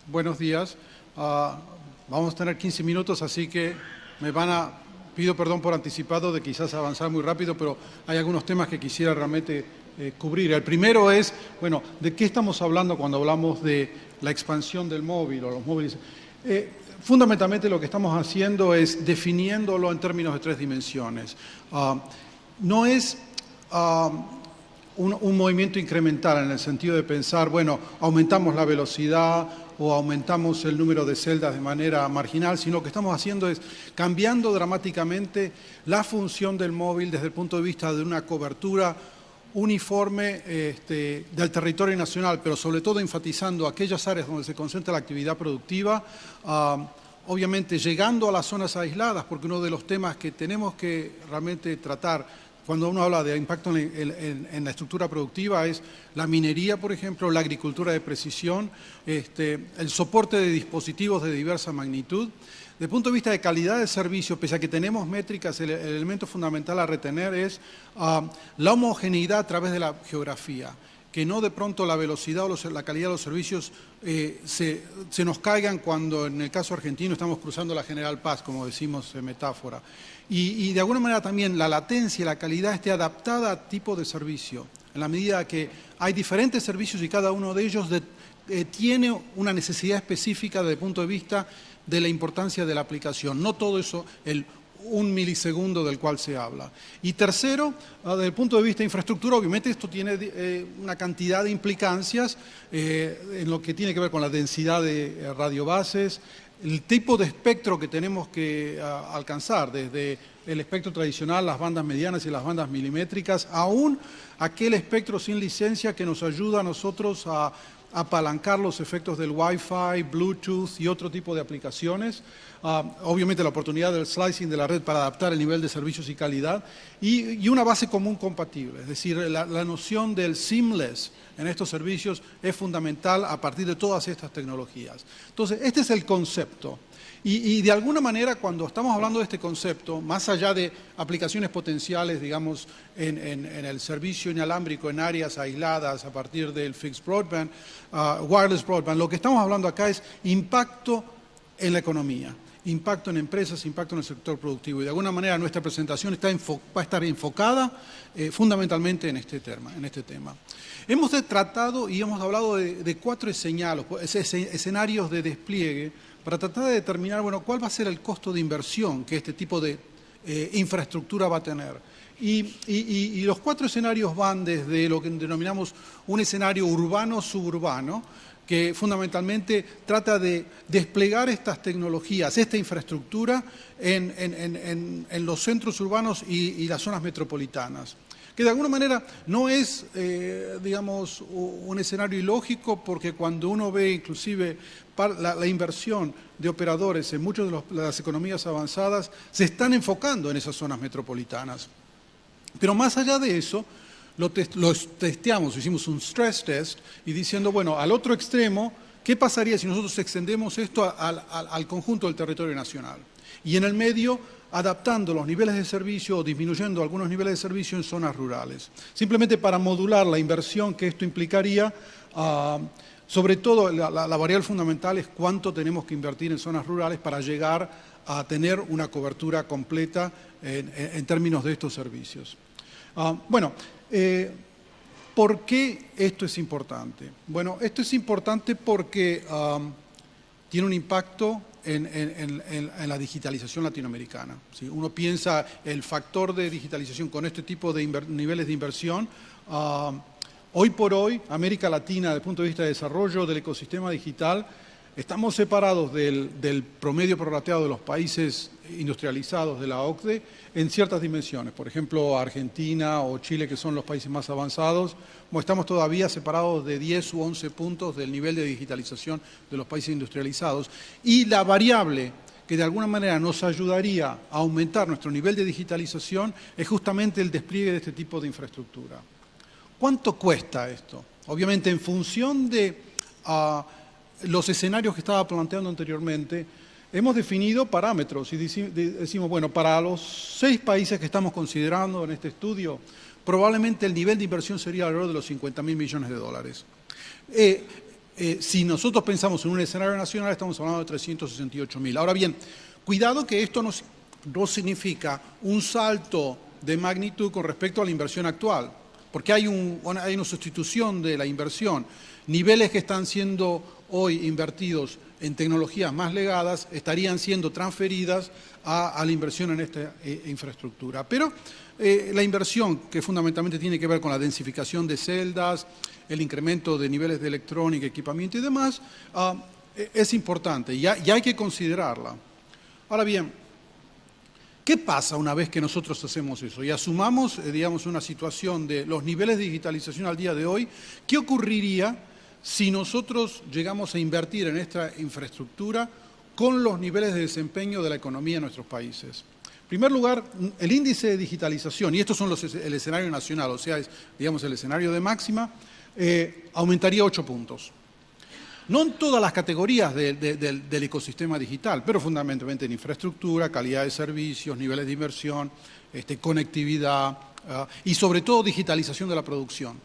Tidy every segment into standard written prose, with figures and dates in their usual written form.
Buenos días. Vamos a tener 15 minutos, así que pido perdón por anticipado de quizás avanzar muy rápido, pero hay algunos temas que quisiera realmente cubrir. El primero es, bueno, ¿de qué estamos hablando cuando hablamos de la expansión del móvil o los móviles? Fundamentalmente lo que estamos haciendo es definiéndolo en términos de tres dimensiones. No es un movimiento incremental en el sentido de pensar, bueno, aumentamos la velocidad o aumentamos el número de celdas de manera marginal, sino que estamos haciendo es cambiando dramáticamente la función del móvil desde el punto de vista de una cobertura uniforme del territorio nacional, pero sobre todo enfatizando aquellas áreas donde se concentra la actividad productiva, obviamente llegando a las zonas aisladas, porque uno de los temas que tenemos que realmente tratar cuando uno habla de impacto en la estructura productiva es la minería, por ejemplo, la agricultura de precisión, el soporte de dispositivos de diversa magnitud. Desde el punto de vista de calidad de servicio, pese a que tenemos métricas, el elemento fundamental a retener es la homogeneidad a través de la geografía, que no de pronto la velocidad o la calidad de los servicios se nos caigan cuando en el caso argentino estamos cruzando la General Paz, como decimos en metáfora. Y de alguna manera también la latencia y la calidad esté adaptada a tipo de servicio, en la medida que hay diferentes servicios y cada uno de ellos tiene una necesidad específica desde el punto de vista de la importancia de la aplicación. No todo eso, el 1 milisegundo del cual se habla. Y tercero, desde el punto de vista de infraestructura, obviamente esto tiene una cantidad de implicancias en lo que tiene que ver con la densidad de radiobases, el tipo de espectro que tenemos que alcanzar, desde el espectro tradicional, las bandas medianas y las bandas milimétricas, aún aquel espectro sin licencia que nos ayuda a nosotros a apalancar los efectos del Wi-Fi, Bluetooth y otro tipo de aplicaciones. Obviamente la oportunidad del slicing de la red para adaptar el nivel de servicios y calidad y una base común compatible. Es decir, la noción del seamless en estos servicios es fundamental a partir de todas estas tecnologías. Entonces, este es el concepto. Y de alguna manera, cuando estamos hablando de este concepto, más allá de aplicaciones potenciales, digamos, en el servicio inalámbrico en áreas aisladas a partir del fixed broadband, wireless broadband, lo que estamos hablando acá es impacto en la economía, impacto en empresas, impacto en el sector productivo. Y de alguna manera nuestra presentación va a estar enfocada fundamentalmente en este tema. Hemos tratado y hemos hablado de 4 escenarios de despliegue para tratar de determinar, bueno, cuál va a ser el costo de inversión que este tipo de infraestructura va a tener. Y los 4 escenarios van desde lo que denominamos un escenario urbano-suburbano, que fundamentalmente trata de desplegar estas tecnologías, esta infraestructura en los centros urbanos y las zonas metropolitanas. Que de alguna manera no es, digamos, un escenario ilógico, porque cuando uno ve inclusive la inversión de operadores en muchas de las economías avanzadas, se están enfocando en esas zonas metropolitanas. Pero más allá de eso, los testeamos, hicimos un stress test y diciendo, bueno, al otro extremo, ¿qué pasaría si nosotros extendemos esto al conjunto del territorio nacional? Y en el medio, adaptando los niveles de servicio o disminuyendo algunos niveles de servicio en zonas rurales. Simplemente para modular la inversión que esto implicaría, sobre todo la variable fundamental es cuánto tenemos que invertir en zonas rurales para llegar a tener una cobertura completa en términos de estos servicios. ¿Por qué esto es importante? Bueno, esto es importante porque tiene un impacto en la digitalización latinoamericana. ¿Sí? Uno piensa el factor de digitalización con este tipo de niveles de inversión. Hoy por hoy, América Latina, desde el punto de vista de desarrollo del ecosistema digital, estamos separados del promedio prorrateado de los países industrializados de la OCDE en ciertas dimensiones. Por ejemplo, Argentina o Chile, que son los países más avanzados, estamos todavía separados de 10 u 11 puntos del nivel de digitalización de los países industrializados. Y la variable que de alguna manera nos ayudaría a aumentar nuestro nivel de digitalización es justamente el despliegue de este tipo de infraestructura. ¿Cuánto cuesta esto? Obviamente, en función de los escenarios que estaba planteando anteriormente, hemos definido parámetros y decimos, bueno, para los 6 países que estamos considerando en este estudio, probablemente el nivel de inversión sería alrededor de los $50.000 millones. Si nosotros pensamos en un escenario nacional, estamos hablando de 368.000. Ahora bien, cuidado que esto no significa un salto de magnitud con respecto a la inversión actual, porque hay una sustitución de la inversión. Niveles que están siendo hoy invertidos en tecnologías más legadas estarían siendo transferidas a la inversión en esta infraestructura. Pero la inversión, que fundamentalmente tiene que ver con la densificación de celdas, el incremento de niveles de electrónica, equipamiento y demás, es importante y hay que considerarla. Ahora bien, ¿qué pasa una vez que nosotros hacemos eso y asumamos, digamos, una situación de los niveles de digitalización al día de hoy? ¿Qué ocurriría si nosotros llegamos a invertir en esta infraestructura con los niveles de desempeño de la economía en nuestros países? En primer lugar, el índice de digitalización, y estos son el escenario nacional, o sea, digamos, el escenario de máxima, aumentaría 8 puntos. No en todas las categorías del ecosistema digital, pero fundamentalmente en infraestructura, calidad de servicios, niveles de inversión, conectividad y sobre todo digitalización de la producción,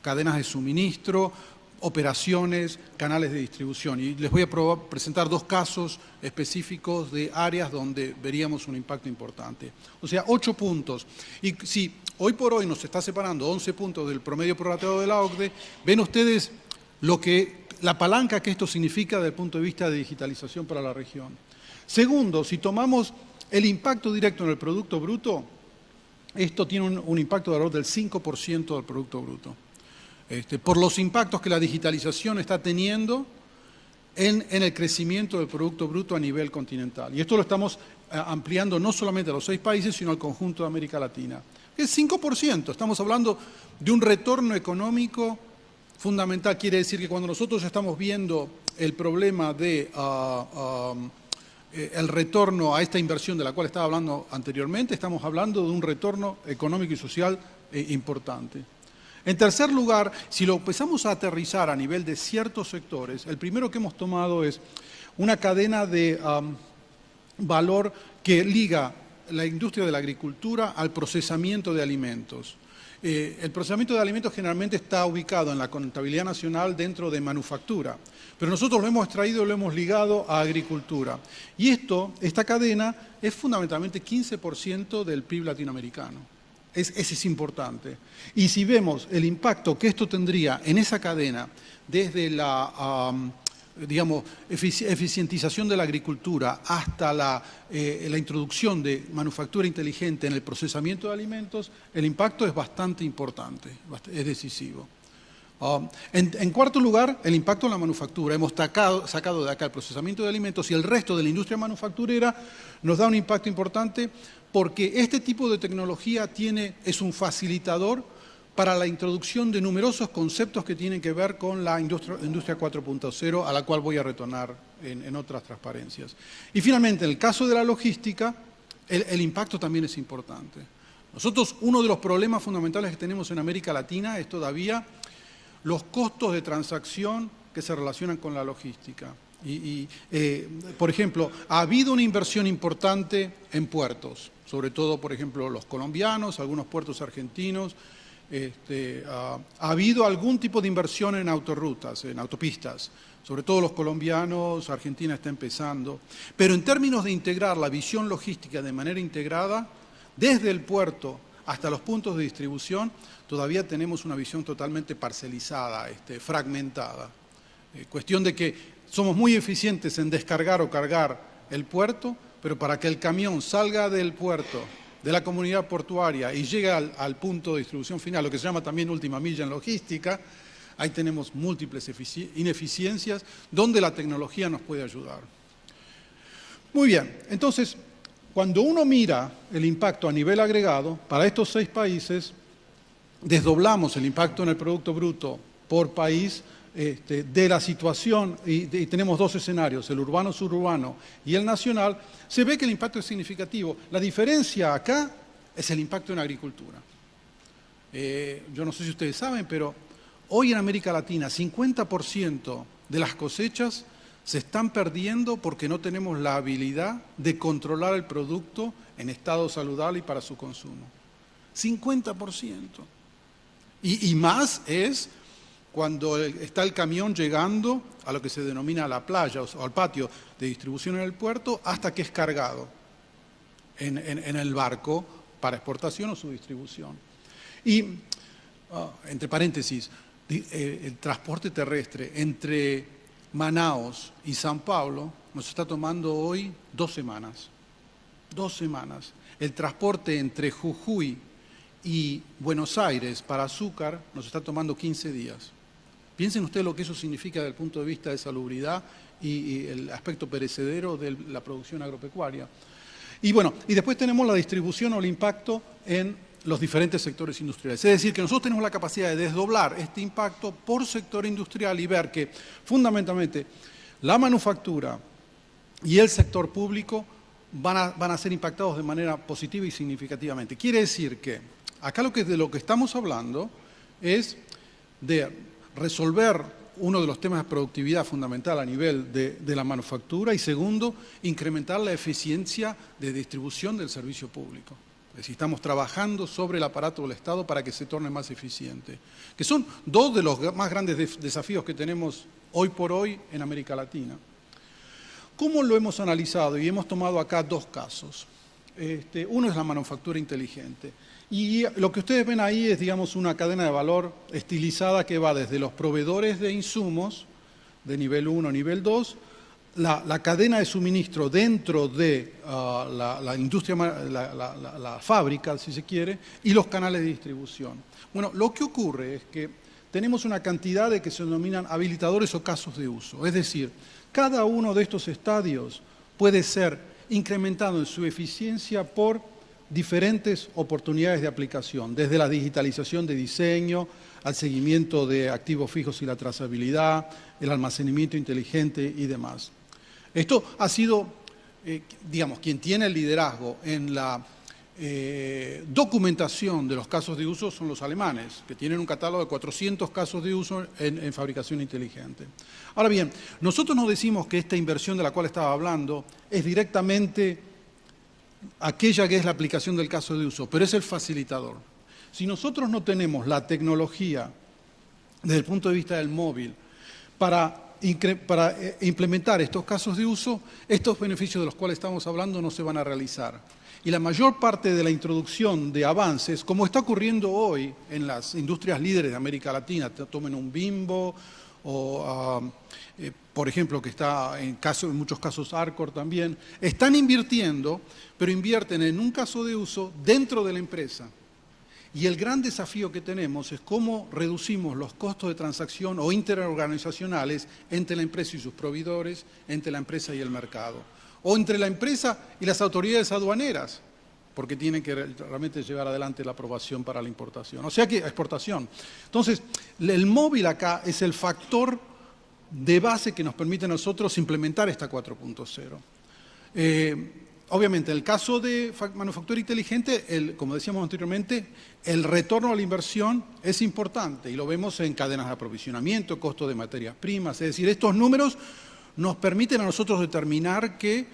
cadenas de suministro, operaciones, canales de distribución. Y les voy a presentar 2 casos específicos de áreas donde veríamos un impacto importante. O sea, 8 puntos. Y si hoy por hoy nos está separando 11 puntos del promedio prorrateo de la OCDE, ven ustedes la palanca que esto significa desde el punto de vista de digitalización para la región. Segundo, si tomamos el impacto directo en el Producto Bruto, esto tiene un impacto de valor del 5% del Producto Bruto. Por los impactos que la digitalización está teniendo en el crecimiento del Producto Bruto a nivel continental. Y esto lo estamos ampliando no solamente a los 6 países, sino al conjunto de América Latina. Es 5%, estamos hablando de un retorno económico fundamental. Quiere decir que cuando nosotros estamos viendo el problema de el retorno a esta inversión de la cual estaba hablando anteriormente, estamos hablando de un retorno económico y social importante. En tercer lugar, si lo empezamos a aterrizar a nivel de ciertos sectores, el primero que hemos tomado es una cadena de valor que liga la industria de la agricultura al procesamiento de alimentos. El procesamiento de alimentos generalmente está ubicado en la contabilidad nacional dentro de manufactura, pero nosotros lo hemos extraído y lo hemos ligado a agricultura. Y esta cadena es fundamentalmente 15% del PIB latinoamericano. Ese es importante. Y si vemos el impacto que esto tendría en esa cadena, desde la digamos, eficientización de la agricultura hasta la introducción de manufactura inteligente en el procesamiento de alimentos, el impacto es bastante importante, es decisivo. En cuarto lugar, el impacto en la manufactura. Hemos sacado de acá el procesamiento de alimentos y el resto de la industria manufacturera nos da un impacto importante porque este tipo de tecnología es un facilitador para la introducción de numerosos conceptos que tienen que ver con la industria 4.0, a la cual voy a retornar en otras transparencias. Y finalmente, en el caso de la logística, el impacto también es importante. Nosotros, uno de los problemas fundamentales que tenemos en América Latina es todavía los costos de transacción que se relacionan con la logística. Por ejemplo, ha habido una inversión importante en puertos, sobre todo, por ejemplo, los colombianos, algunos puertos argentinos. Ha habido algún tipo de inversión en autorrutas, en autopistas, sobre todo los colombianos, Argentina está empezando. Pero en términos de integrar la visión logística de manera integrada, desde el puerto hasta los puntos de distribución, todavía tenemos una visión totalmente parcelizada, fragmentada. Cuestión de que somos muy eficientes en descargar o cargar el puerto, pero para que el camión salga del puerto, de la comunidad portuaria y llegue al punto de distribución final, lo que se llama también última milla en logística, ahí tenemos múltiples ineficiencias donde la tecnología nos puede ayudar. Muy bien, entonces, cuando uno mira el impacto a nivel agregado, para estos 6 países, desdoblamos el impacto en el Producto Bruto por país de la situación, y tenemos 2 escenarios, el urbano-suburbano y el nacional, se ve que el impacto es significativo. La diferencia acá es el impacto en agricultura. Yo no sé si ustedes saben, pero hoy en América Latina 50% de las cosechas se están perdiendo porque no tenemos la habilidad de controlar el producto en estado saludable y para su consumo. 50%. Y más es cuando está el camión llegando a lo que se denomina la playa o al patio de distribución en el puerto hasta que es cargado en el barco para exportación o su distribución. Y, entre paréntesis, el transporte terrestre entre Manaos y San Pablo nos está tomando hoy 2 semanas. 2 semanas. El transporte entre Jujuy y Buenos Aires para azúcar nos está tomando 15 días. Piensen ustedes lo que eso significa desde el punto de vista de salubridad y el aspecto perecedero de la producción agropecuaria. Y bueno, y después tenemos la distribución o el impacto en los diferentes sectores industriales. Es decir, que nosotros tenemos la capacidad de desdoblar este impacto por sector industrial y ver que fundamentalmente la manufactura y el sector público van a ser impactados de manera positiva y significativamente. Quiere decir que acá de lo que estamos hablando es de resolver uno de los temas de productividad fundamental a nivel de la manufactura y segundo, incrementar la eficiencia de distribución del servicio público. Es decir, estamos trabajando sobre el aparato del Estado para que se torne más eficiente, que son 2 de los más grandes desafíos que tenemos hoy por hoy en América Latina. ¿Cómo lo hemos analizado? Y hemos tomado acá 2 casos. Uno es la manufactura inteligente. Y lo que ustedes ven ahí es, digamos, una cadena de valor estilizada que va desde los proveedores de insumos, de nivel 1 a nivel 2, la cadena de suministro dentro de la industria, la fábrica, si se quiere, y los canales de distribución. Bueno, lo que ocurre es que tenemos una cantidad de que se denominan habilitadores o casos de uso. Es decir, cada uno de estos estadios puede ser incrementado en su eficiencia por diferentes oportunidades de aplicación, desde la digitalización de diseño, al seguimiento de activos fijos y la trazabilidad, el almacenamiento inteligente y demás. Esto ha sido, digamos, quien tiene el liderazgo en la documentación de los casos de uso son los alemanes, que tienen un catálogo de 400 casos de uso en fabricación inteligente. Ahora bien, nosotros no decimos que esta inversión de la cual estaba hablando es directamente aquella que es la aplicación del caso de uso, pero es el facilitador. Si nosotros no tenemos la tecnología desde el punto de vista del móvil para implementar estos casos de uso, estos beneficios de los cuales estamos hablando no se van a realizar. Y la mayor parte de la introducción de avances, como está ocurriendo hoy en las industrias líderes de América Latina, tomen un Bimbo o, por ejemplo, que está en muchos casos Arcor también, están invirtiendo, pero invierten en un caso de uso dentro de la empresa. Y el gran desafío que tenemos es cómo reducimos los costos de transacción o interorganizacionales entre la empresa y sus proveedores, entre la empresa y el mercado, o entre la empresa y las autoridades aduaneras, porque tienen que realmente llevar adelante la aprobación para la importación, o sea que exportación. Entonces, el móvil acá es el factor de base que nos permite a nosotros implementar esta 4.0. Obviamente, en el caso de manufactura inteligente, como decíamos anteriormente, el retorno a la inversión es importante y lo vemos en cadenas de aprovisionamiento, costo de materias primas. Es decir, estos números nos permiten a nosotros determinar que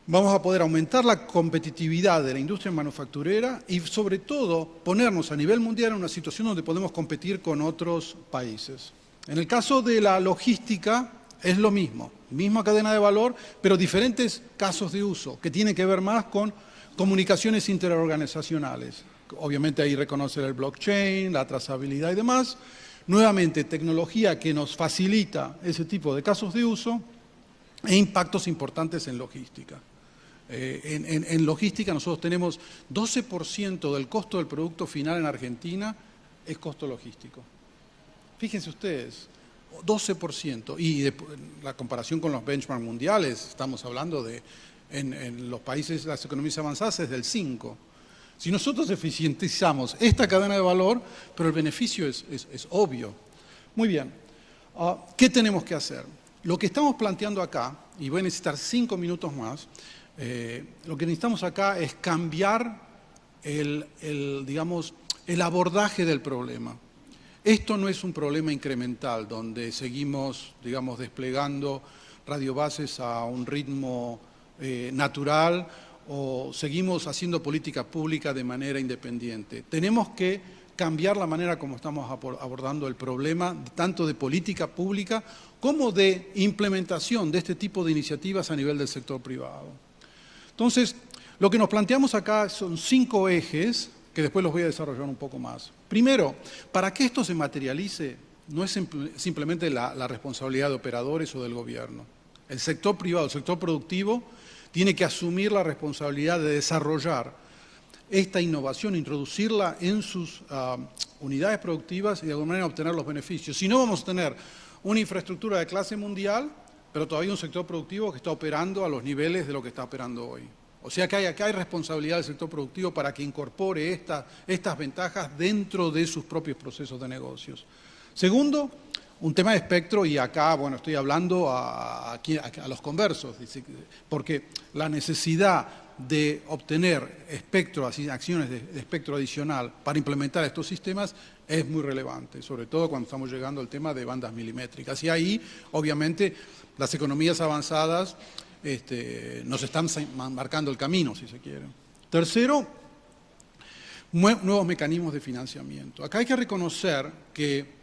vamos a poder aumentar la competitividad de la industria manufacturera y, sobre todo, ponernos a nivel mundial en una situación donde podemos competir con otros países. En el caso de la logística, es lo mismo, misma cadena de valor, pero diferentes casos de uso, que tienen que ver más con comunicaciones interorganizacionales. Obviamente ahí reconocer el blockchain, la trazabilidad y demás. Nuevamente, tecnología que nos facilita ese tipo de casos de uso e impactos importantes en logística. En logística nosotros tenemos 12% del costo del producto final en Argentina es costo logístico. Fíjense ustedes. 12%, y la comparación con los benchmarks mundiales, estamos hablando de, en los países, las economías avanzadas es del 5%. Si nosotros eficientizamos esta cadena de valor, pero el beneficio es obvio. Muy bien, ¿qué tenemos que hacer? Lo que estamos planteando acá, y voy a necesitar 5 minutos más, lo que necesitamos acá es cambiar digamos, el abordaje del problema. Esto no es un problema incremental, donde seguimos, digamos, desplegando radiobases a un ritmo natural o seguimos haciendo política pública de manera independiente. Tenemos que cambiar la manera como estamos abordando el problema, tanto de política pública como de implementación de este tipo de iniciativas a nivel del sector privado. Entonces, lo que nos planteamos acá son 5 ejes, que después los voy a desarrollar un poco más. Primero, para que esto se materialice, no es simplemente la responsabilidad de operadores o del gobierno. El sector privado, el sector productivo, tiene que asumir la responsabilidad de desarrollar esta innovación, introducirla en sus unidades productivas y de alguna manera obtener los beneficios. Si no, vamos a tener una infraestructura de clase mundial, pero todavía un sector productivo que está operando a los niveles de lo que está operando hoy. O sea que hay responsabilidad del sector productivo para que incorpore estas ventajas dentro de sus propios procesos de negocios. Segundo, un tema de espectro, y acá, bueno, estoy hablando a los conversos, porque la necesidad de obtener espectro, acciones de espectro adicional para implementar estos sistemas es muy relevante, sobre todo cuando estamos llegando al tema de bandas milimétricas. Y ahí, obviamente, las economías avanzadas nos están marcando el camino, si se quiere. Tercero, nuevos mecanismos de financiamiento. Acá hay que reconocer que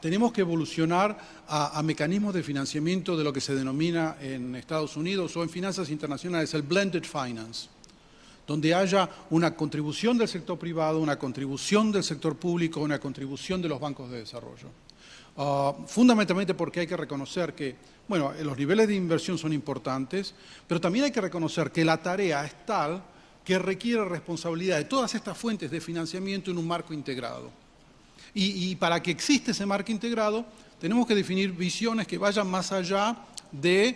tenemos que evolucionar a mecanismos de financiamiento de lo que se denomina en Estados Unidos o en finanzas internacionales el blended finance, donde haya una contribución del sector privado, una contribución del sector público, una contribución de los bancos de desarrollo. Fundamentalmente porque hay que reconocer que, bueno, los niveles de inversión son importantes, pero también hay que reconocer que la tarea es tal que requiere responsabilidad de todas estas fuentes de financiamiento en un marco integrado. Y para que exista ese marco integrado, tenemos que definir visiones que vayan más allá de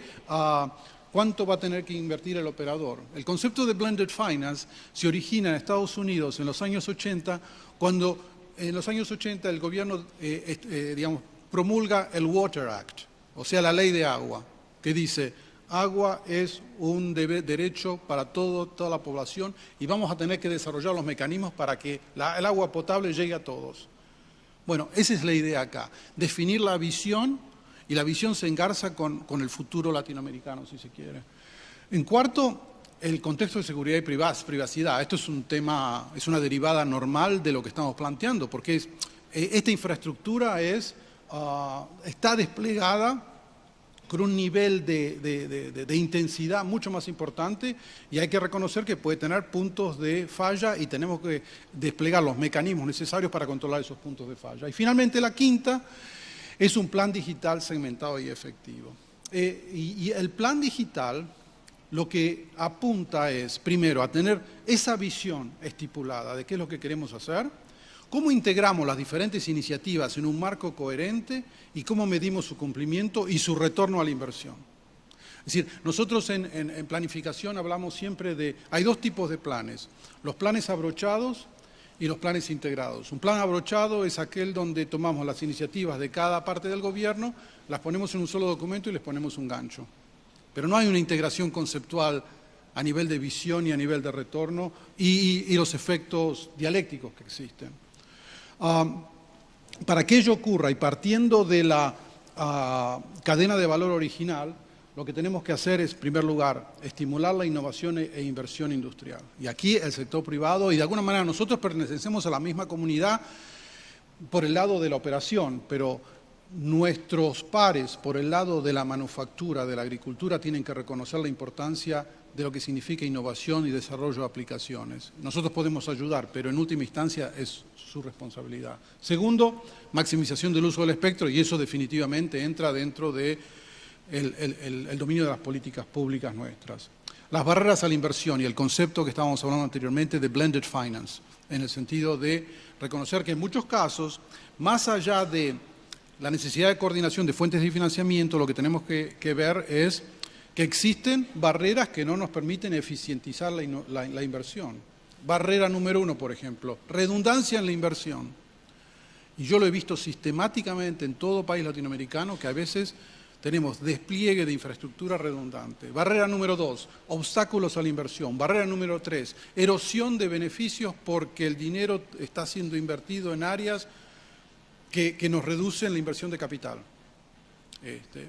cuánto va a tener que invertir el operador. El concepto de blended finance se origina en Estados Unidos en los años 80, cuando en los años 80 el gobierno promulga el Water Act, o sea, la ley de agua, que dice: agua es un derecho para toda la población y vamos a tener que desarrollar los mecanismos para que el agua potable llegue a todos. Bueno, esa es la idea acá, definir la visión, y la visión se engarza con el futuro latinoamericano, si se quiere. En cuarto, el contexto de seguridad y privacidad. Esto es un tema, es una derivada normal de lo que estamos planteando, porque esta infraestructura está desplegada con un nivel de intensidad mucho más importante, y hay que reconocer que puede tener puntos de falla y tenemos que desplegar los mecanismos necesarios para controlar esos puntos de falla. Y finalmente la quinta es un plan digital segmentado y efectivo. Y el plan digital lo que apunta es, primero, a tener esa visión estipulada de qué es lo que queremos hacer, cómo integramos las diferentes iniciativas en un marco coherente y cómo medimos su cumplimiento y su retorno a la inversión. Es decir, nosotros en planificación hablamos siempre de... Hay 2 tipos de planes: los planes abrochados y los planes integrados. Un plan abrochado es aquel donde tomamos las iniciativas de cada parte del gobierno, las ponemos en un solo documento y les ponemos un gancho. Pero no hay una integración conceptual a nivel de visión y a nivel de retorno y los efectos dialécticos que existen. Para que ello ocurra, y partiendo de la cadena de valor original, lo que tenemos que hacer es, en primer lugar, estimular la innovación e inversión industrial. Y aquí el sector privado, y de alguna manera nosotros pertenecemos a la misma comunidad por el lado de la operación, pero nuestros pares por el lado de la manufactura, de la agricultura, tienen que reconocer la importancia de lo que significa innovación y desarrollo de aplicaciones. Nosotros podemos ayudar, pero en última instancia es su responsabilidad. Segundo, maximización del uso del espectro, y eso definitivamente entra dentro del dominio de las políticas públicas nuestras. Las barreras a la inversión y el concepto que estábamos hablando anteriormente de blended finance, en el sentido de reconocer que en muchos casos, más allá de la necesidad de coordinación de fuentes de financiamiento, lo que tenemos que ver es que existen barreras que no nos permiten eficientizar la inversión. Barrera número 1, por ejemplo, redundancia en la inversión. Y yo lo he visto sistemáticamente en todo país latinoamericano, que a veces tenemos despliegue de infraestructura redundante. Barrera número 2, obstáculos a la inversión. Barrera número 3, erosión de beneficios porque el dinero está siendo invertido en áreas que nos reducen la inversión de capital.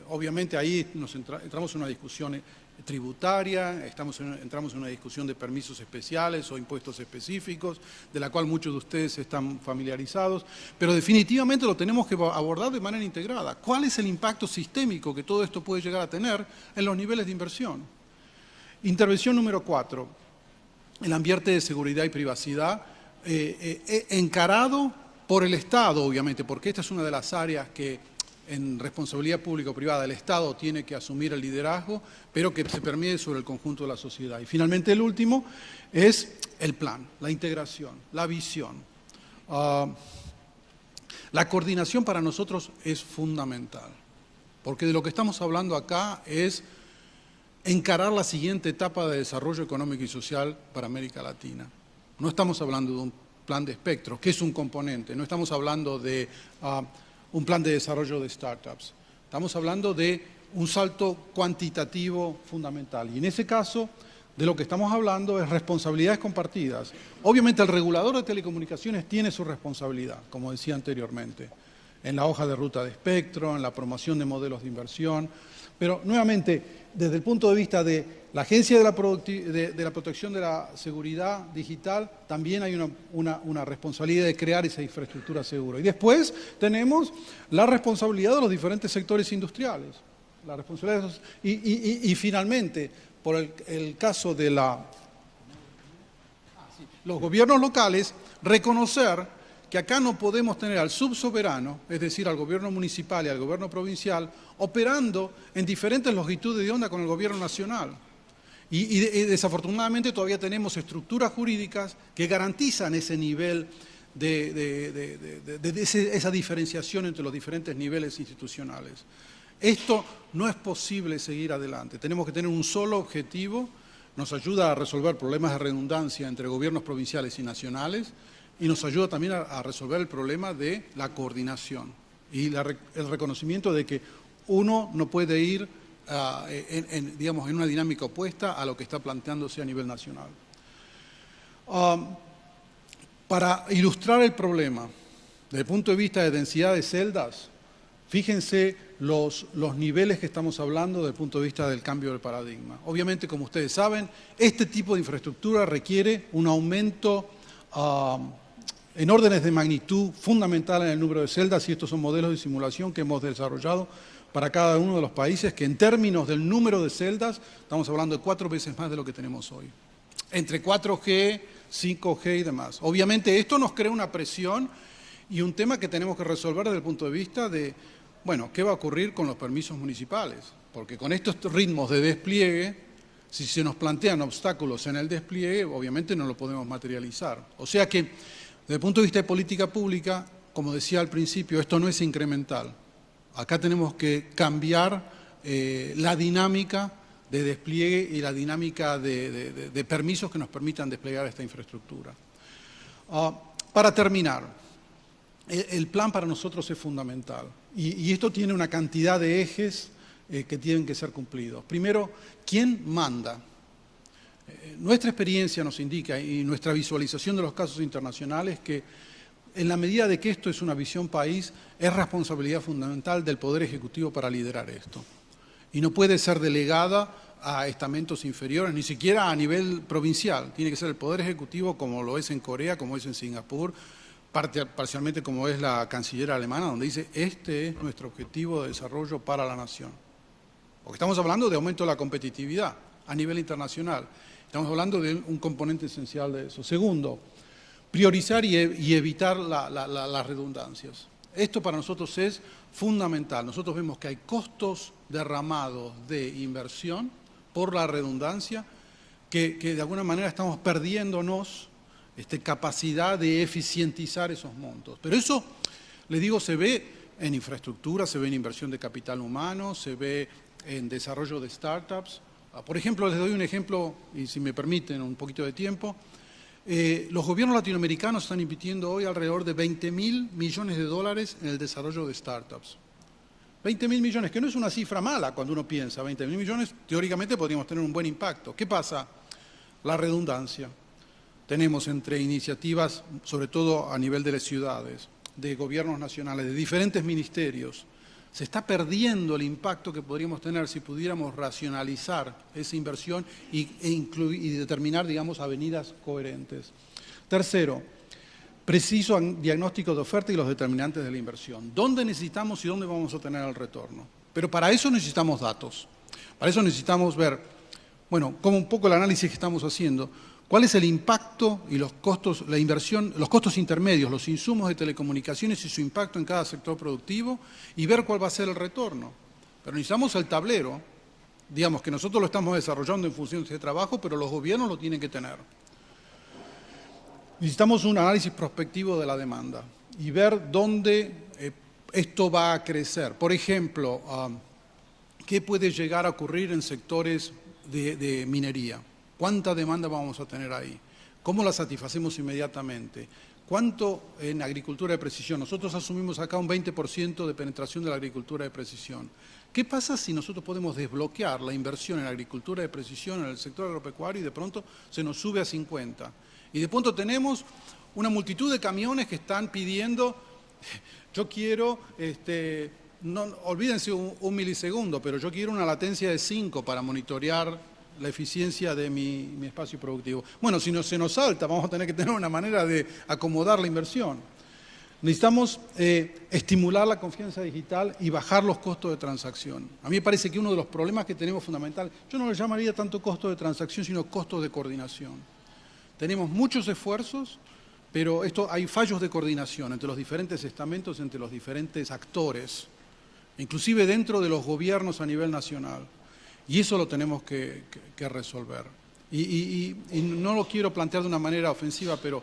Obviamente ahí entramos en una discusión tributaria, entramos en una discusión de permisos especiales o impuestos específicos, de la cual muchos de ustedes están familiarizados, pero definitivamente lo tenemos que abordar de manera integrada. ¿Cuál es el impacto sistémico que todo esto puede llegar a tener en los niveles de inversión? Intervención número 4, el ambiente de seguridad y privacidad, encarado por el Estado, obviamente, porque esta es una de las áreas que en responsabilidad pública o privada el Estado tiene que asumir el liderazgo, pero que se permee sobre el conjunto de la sociedad. Y finalmente el último es el plan, la integración, la visión. La coordinación para nosotros es fundamental, porque de lo que estamos hablando acá es encarar la siguiente etapa de desarrollo económico y social para América Latina. No estamos hablando de un plan de espectro, que es un componente, no estamos hablando de un plan de desarrollo de startups. Estamos hablando de un salto cuantitativo fundamental. Y en ese caso, de lo que estamos hablando es responsabilidades compartidas. Obviamente el regulador de telecomunicaciones tiene su responsabilidad, como decía anteriormente, en la hoja de ruta de espectro, en la promoción de modelos de inversión, pero nuevamente, desde el punto de vista de la Agencia de la Protección de la Seguridad Digital, también hay una responsabilidad de crear esa infraestructura segura. Y después tenemos la responsabilidad de los diferentes sectores industriales. La responsabilidad y finalmente, por el caso de los gobiernos locales, reconocer que acá no podemos tener al subsoberano, es decir, al gobierno municipal y al gobierno provincial, operando en diferentes longitudes de onda con el gobierno nacional. Y desafortunadamente todavía tenemos estructuras jurídicas que garantizan ese nivel esa diferenciación entre los diferentes niveles institucionales. Esto no es posible seguir adelante. Tenemos que tener un solo objetivo, nos ayuda a resolver problemas de redundancia entre gobiernos provinciales y nacionales, y nos ayuda también a resolver el problema de la coordinación y el reconocimiento de que uno no puede ir digamos, en una dinámica opuesta a lo que está planteándose a nivel nacional. Para ilustrar el problema, desde el punto de vista de densidad de celdas, fíjense los niveles que estamos hablando desde el punto de vista del cambio del paradigma. Obviamente, como ustedes saben, este tipo de infraestructura requiere un aumento en órdenes de magnitud fundamental en el número de celdas, y estos son modelos de simulación que hemos desarrollado para cada uno de los países, que en términos del número de celdas estamos hablando de 4 veces más de lo que tenemos hoy, entre 4G, 5G y demás. Obviamente esto nos crea una presión y un tema que tenemos que resolver desde el punto de vista de, bueno, ¿qué va a ocurrir con los permisos municipales? Porque con estos ritmos de despliegue, si se nos plantean obstáculos en el despliegue, obviamente no lo podemos materializar. O sea que, desde el punto de vista de política pública, como decía al principio, esto no es incremental. Acá tenemos que cambiar la dinámica de despliegue y la dinámica de permisos que nos permitan desplegar esta infraestructura. Para terminar, el plan para nosotros es fundamental y esto tiene una cantidad de ejes que tienen que ser cumplidos. Primero, ¿quién manda? Nuestra experiencia nos indica y nuestra visualización de los casos internacionales que en la medida de que esto es una visión país, es responsabilidad fundamental del Poder Ejecutivo para liderar esto. Y no puede ser delegada a estamentos inferiores, ni siquiera a nivel provincial. Tiene que ser el Poder Ejecutivo, como lo es en Corea, como es en Singapur, parcialmente como es la canciller alemana, donde dice, este es nuestro objetivo de desarrollo para la nación. Porque estamos hablando de aumento de la competitividad a nivel internacional. Estamos hablando de un componente esencial de eso. Segundo, priorizar y evitar las redundancias. Esto para nosotros es fundamental. Nosotros vemos que hay costos derramados de inversión por la redundancia que de alguna manera estamos perdiéndonos capacidad de eficientizar esos montos. Pero eso, les digo, se ve en infraestructura, se ve en inversión de capital humano, se ve en desarrollo de startups. Por ejemplo, les doy un ejemplo, y si me permiten un poquito de tiempo. Los gobiernos latinoamericanos están invirtiendo hoy alrededor de 20.000 millones de dólares en el desarrollo de startups. 20.000 millones, que no es una cifra mala cuando uno piensa. 20.000 millones, teóricamente podríamos tener un buen impacto. ¿Qué pasa? La redundancia. Tenemos entre iniciativas, sobre todo a nivel de las ciudades, de gobiernos nacionales, de diferentes ministerios, Se está perdiendo el impacto que podríamos tener si pudiéramos racionalizar esa inversión y determinar, digamos, avenidas coherentes. Tercero, preciso diagnóstico de oferta y los determinantes de la inversión. ¿Dónde necesitamos y dónde vamos a tener el retorno? Pero para eso necesitamos datos. Para eso necesitamos ver, bueno, como un poco el análisis que estamos haciendo, cuál es el impacto y los costos, la inversión, los costos intermedios, los insumos de telecomunicaciones y su impacto en cada sector productivo y ver cuál va a ser el retorno. Pero necesitamos el tablero, digamos que nosotros lo estamos desarrollando en función de ese trabajo, pero los gobiernos lo tienen que tener. Necesitamos un análisis prospectivo de la demanda y ver dónde esto va a crecer. Por ejemplo, ¿qué puede llegar a ocurrir en sectores de minería? ¿Cuánta demanda vamos a tener ahí? ¿Cómo la satisfacemos inmediatamente? ¿Cuánto en agricultura de precisión? Nosotros asumimos acá un 20% de penetración de la agricultura de precisión. ¿Qué pasa si nosotros podemos desbloquear la inversión en agricultura de precisión en el sector agropecuario y de pronto se nos sube a 50%? Y de pronto tenemos una multitud de camiones que están pidiendo, yo quiero, no, olvídense un milisegundo, pero yo quiero una latencia de 5 para monitorear la eficiencia de mi espacio productivo. Bueno, si no se nos salta, vamos a tener que tener una manera de acomodar la inversión. Necesitamos estimular la confianza digital y bajar los costos de transacción. A mí me parece que uno de los problemas que tenemos fundamental, yo no le llamaría tanto costo de transacción, sino costo de coordinación. Tenemos muchos esfuerzos, pero hay fallos de coordinación entre los diferentes estamentos, entre los diferentes actores, inclusive dentro de los gobiernos a nivel nacional. Y eso lo tenemos que resolver. Y no lo quiero plantear de una manera ofensiva, pero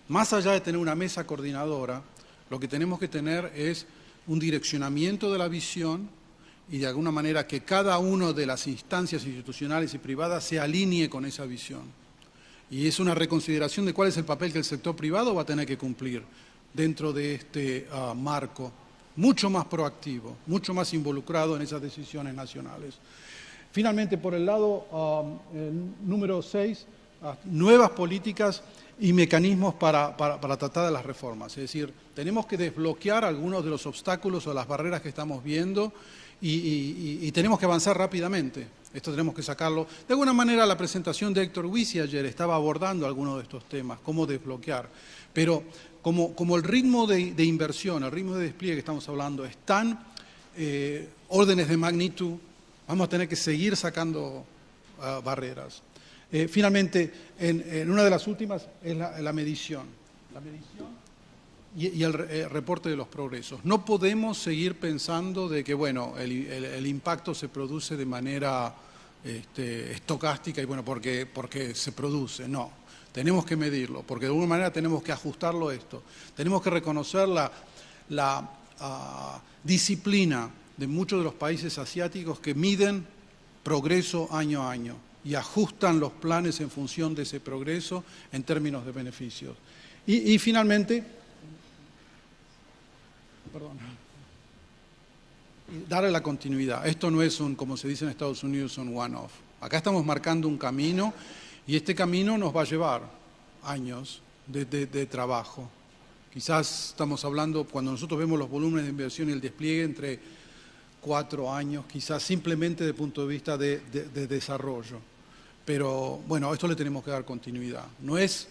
más allá de tener una mesa coordinadora, lo que tenemos que tener es un direccionamiento de la visión y de alguna manera que cada una de las instancias institucionales y privadas se alinee con esa visión. Y es una reconsideración de cuál es el papel que el sector privado va a tener que cumplir dentro de este marco, mucho más proactivo, mucho más involucrado en esas decisiones nacionales. Finalmente, por el lado número 6, nuevas políticas y mecanismos para tratar de las reformas. Es decir, tenemos que desbloquear algunos de los obstáculos o las barreras que estamos viendo y tenemos que avanzar rápidamente. Esto tenemos que sacarlo. De alguna manera, la presentación de Héctor Huisi ayer estaba abordando algunos de estos temas, cómo desbloquear. Pero como el ritmo de inversión, el ritmo de despliegue que estamos hablando es tan órdenes de magnitud, vamos a tener que seguir sacando barreras. Finalmente, en una de las últimas es la medición. La medición y el reporte de los progresos. No podemos seguir pensando de que, bueno, el impacto se produce de manera estocástica y, bueno, porque se produce. No, tenemos que medirlo, porque de alguna manera tenemos que ajustarlo a esto. Tenemos que reconocer la disciplina de muchos de los países asiáticos que miden progreso año a año y ajustan los planes en función de ese progreso en términos de beneficios. Y finalmente, darle la continuidad. Esto no es como se dice en Estados Unidos, un one-off. Acá estamos marcando un camino y este camino nos va a llevar años de trabajo. Quizás estamos hablando, cuando nosotros vemos los volúmenes de inversión y el despliegue, entre 4 años, quizás simplemente desde el punto de vista de desarrollo. Pero bueno, a esto le tenemos que dar continuidad. No es,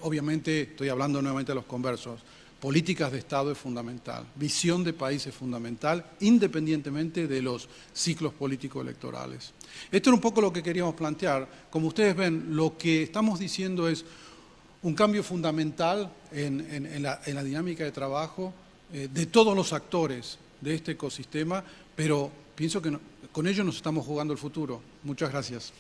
obviamente, estoy hablando nuevamente de los conversos, políticas de Estado es fundamental, visión de país es fundamental, independientemente de los ciclos políticos electorales. Esto era un poco lo que queríamos plantear. Como ustedes ven, lo que estamos diciendo es un cambio fundamental en la dinámica de trabajo de todos los actores de este ecosistema, pero pienso que con ello nos estamos jugando el futuro. Muchas gracias.